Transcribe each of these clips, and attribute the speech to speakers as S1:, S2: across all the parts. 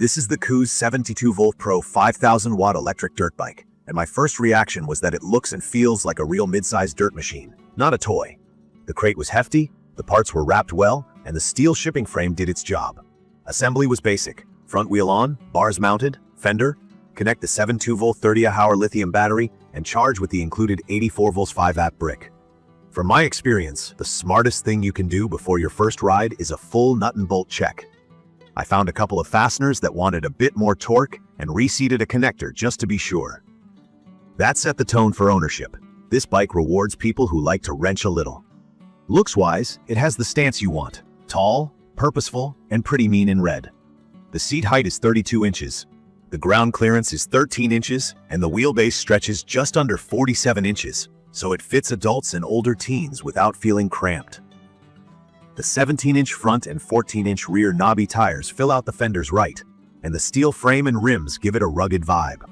S1: This is the KOOZ 72V Pro 5000 watt electric dirt bike, and my first reaction was that it looks and feels like a real mid-sized dirt machine, not a toy. The crate was hefty, the parts were wrapped well, and the steel shipping frame did its job. Assembly was basic: front wheel on, bars mounted, fender, connect the 72V 30Ah lithium battery, and charge with the included 84V 5A brick. From my experience, the smartest thing you can do before your first ride is a full nut and bolt check. I found a couple of fasteners that wanted a bit more torque and reseated a connector just to be sure. That set the tone for ownership. This bike rewards people who like to wrench a little. Looks-wise, it has the stance you want: tall, purposeful, and pretty mean in red. The seat height is 32 inches. The ground clearance is 13 inches, and the wheelbase stretches just under 47 inches, so it fits adults and older teens without feeling cramped. The 17-inch front and 14-inch rear Knobby tires fill out the fenders right, and the steel frame and rims give it a rugged vibe.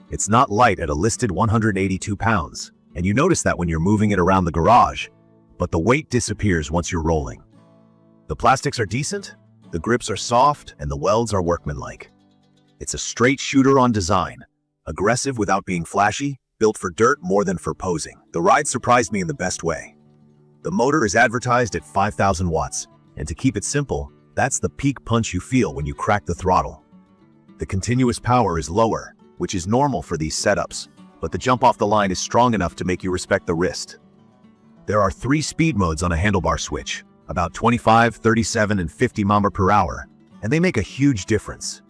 S1: It's not light at a listed 182 pounds, and you notice that when you're moving it around the garage, but the weight disappears once you're rolling. The plastics are decent, the grips are soft, and the welds are workmanlike. It's a straight shooter on design, aggressive without being flashy, built for dirt more than for posing. The ride surprised me in the best way. The motor is advertised at 5,000 watts, and to keep it simple, that's the peak punch you feel when you crack the throttle. The continuous power is lower, which is normal for these setups, but the jump off the line is strong enough to make you respect the wrist. There are 3 speed modes on a handlebar switch, about 25, 37, and 50 mph, and they make a huge difference.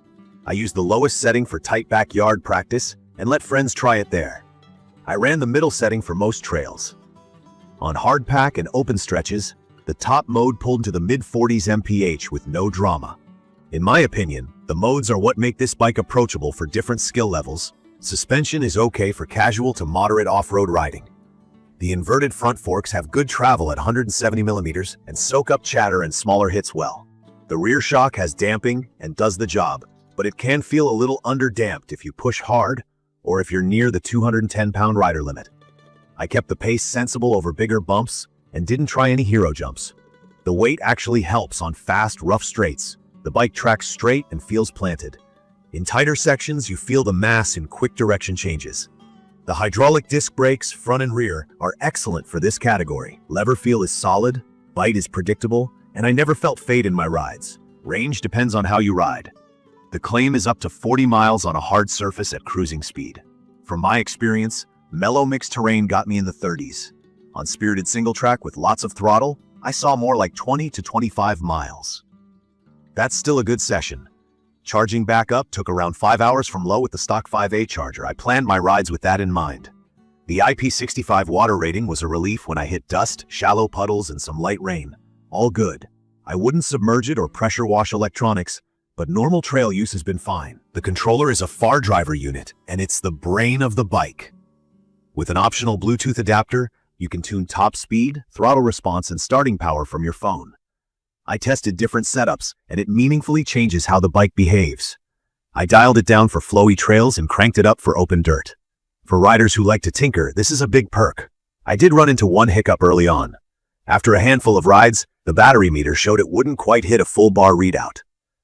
S1: I used the lowest setting for tight backyard practice and let friends try it there. I ran the middle setting for most trails. On hard pack and open stretches, the top mode pulled to the mid-40s mph with no drama. In my opinion, the modes are what make this bike approachable for different skill levels. Suspension is okay for casual to moderate off-road riding. The inverted front forks have good travel at 170 mm and soak up chatter and smaller hits well. The rear shock has damping and does the job, but it can feel a little under-damped if you push hard or if you're near the 210-pound rider limit. I kept the pace sensible over bigger bumps and didn't try any hero jumps. The weight actually helps on fast, rough straights. The bike tracks straight and feels planted. In tighter sections, you feel the mass in quick direction changes. The hydraulic disc brakes, front and rear, are excellent for this category. Lever feel is solid, bite is predictable, and I never felt fade in my rides. Range depends on how you ride. The claim is up to 40 miles on a hard surface at cruising speed. From my experience, mellow mixed terrain got me in the 30s. On spirited single track with lots of throttle, I saw more like 20 to 25 miles. That's still a good session. Charging back up took around 5 hours from low with the stock 5A charger. I planned my rides with that in mind. The IP65 water rating was a relief when I hit dust, shallow puddles, and some light rain. All good. I wouldn't submerge it or pressure wash electronics, but normal trail use has been fine. The controller is a far driver unit, and it's the brain of the bike. With an optional Bluetooth adapter, you can tune top speed, throttle response, and starting power from your phone. I tested different setups, and it meaningfully changes how the bike behaves. I dialed it down for flowy trails and cranked it up for open dirt. For riders who like to tinker, this is a big perk. I did run into one hiccup early on. After a handful of rides, the battery meter showed it wouldn't quite hit a full bar readout.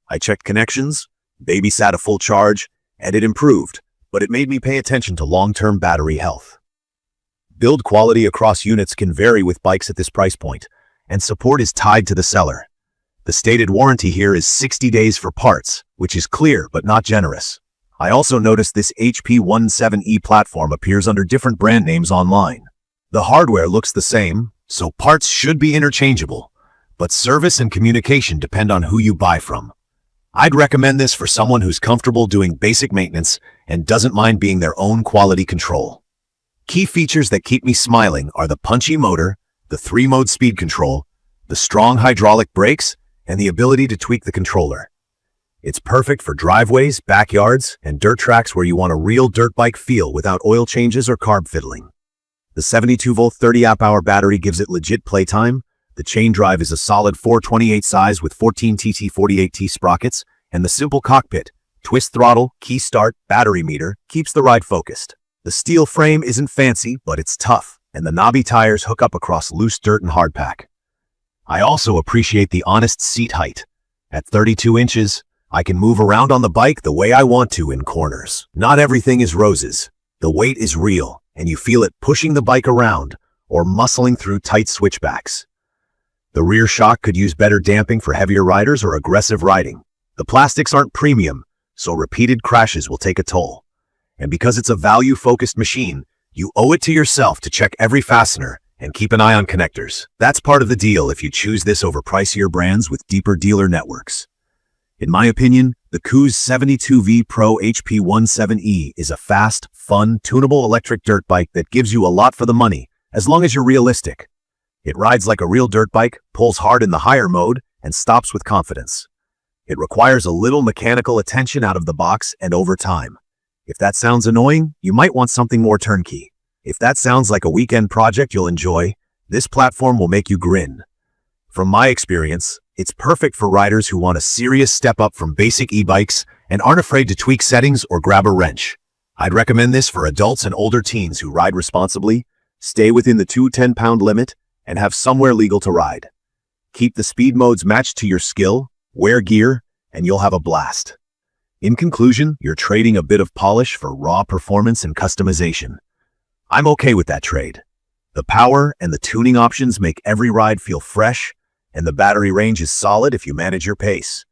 S1: I checked connections, babysat a full charge, and it improved, but it made me pay attention to long-term battery health. Build quality across units can vary with bikes at this price point, and support is tied to the seller. The stated warranty here is 60 days for parts, which is clear but not generous. I also noticed this HP17E platform appears under different brand names online. The hardware looks the same, so parts should be interchangeable, but service and communication depend on who you buy from. I'd recommend this for someone who's comfortable doing basic maintenance and doesn't mind being their own quality control. Key features that keep me smiling are the punchy motor, the 3-mode speed control, the strong hydraulic brakes, and the ability to tweak the controller. It's perfect for driveways, backyards, and dirt tracks where you want a real dirt bike feel without oil changes or carb fiddling. The 72V 30Ah battery gives it legit playtime. The chain drive is a solid 428 size with 14TT 48T sprockets, and the simple cockpit, twist throttle, key start, battery meter keeps the ride focused. The steel frame isn't fancy, but it's tough, and the Knobby tires hook up across loose dirt and hardpack. I also appreciate the honest seat height. At 32 inches, I can move around on the bike the way I want to in corners. Not everything is roses. The weight is real, and you feel it pushing the bike around or muscling through tight switchbacks. The rear shock could use better damping for heavier riders or aggressive riding. The plastics aren't premium, so repeated crashes will take a toll. And because it's a value-focused machine, you owe it to yourself to check every fastener and keep an eye on connectors. That's part of the deal if you choose this over pricier brands with deeper dealer networks. In my opinion, the KOOZ 72V Pro HP17E is a fast, fun, tunable electric dirt bike that gives you a lot for the money, as long as you're realistic. It rides like a real dirt bike, pulls hard in the higher mode, and stops with confidence. It requires a little mechanical attention out of the box and over time. If that sounds annoying, you might want something more turnkey. If that sounds like a weekend project you'll enjoy, this platform will make you grin. From my experience, it's perfect for riders who want a serious step up from basic e-bikes and aren't afraid to tweak settings or grab a wrench. I'd recommend this for adults and older teens who ride responsibly, stay within the 210-pound limit, and have somewhere legal to ride. Keep the speed modes matched to your skill, wear gear, and you'll have a blast. In conclusion, you're trading a bit of polish for raw performance and customization. I'm okay with that trade. The power and the tuning options make every ride feel fresh, and the battery range is solid if you manage your pace.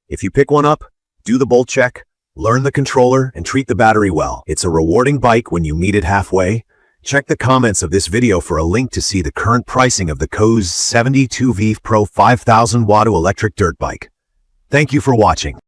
S1: If you pick one up, do the bolt check, learn the controller, and treat the battery well. It's a rewarding bike when you meet it halfway. Check the comments of this video for a link to see the current pricing of the KOOZ 72V Pro 5000 Watt electric dirt bike. Thank you for watching.